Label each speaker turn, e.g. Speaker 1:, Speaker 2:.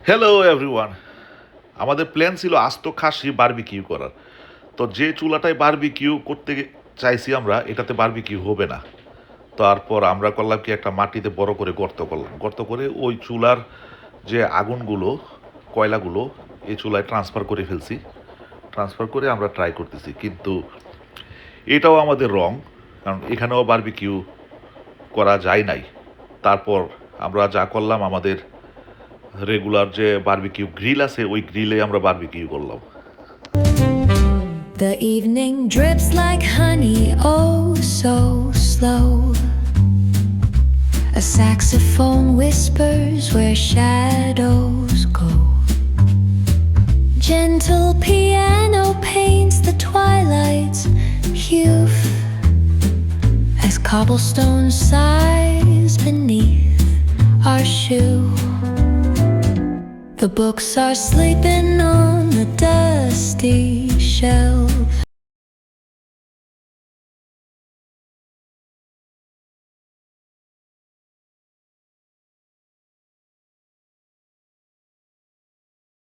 Speaker 1: Hello everyone. আমাদের plan ছিল আস্ত খাসি বারবিকিউ করার। তো যে চুলাটায় বারবিকিউ করতে চাইছি আমরা, এটাতে বারবিকিউ হবে না। তারপর আমরা করলাম কি, একটা মাটিতে বড় করে গর্ত করলাম। গর্ত করে ওই চুলার যে আগুনগুলো, কয়লাগুলো এই চুলায় ট্রান্সফার করে ফেলছি। ট্রান্সফার করে আমরা ট্রাই করতেছি, কিন্তু এটাও আমাদের রং, কারণ এখানেও বারবিকিউ করা যায় নাই। তারপর আমরা যা করলাম, আমাদের রেগুলার যে বারবিকিউ গ্রিল আছে ওই গ্রিলে আমরা বারবিকিউ করলাম।
Speaker 2: The evening drips like honey, oh so slow. A saxophone whispers where shadows go. Gentle piano paints the twilight's hue as cobblestone sighs beneath our shoe. The books are sleeping on the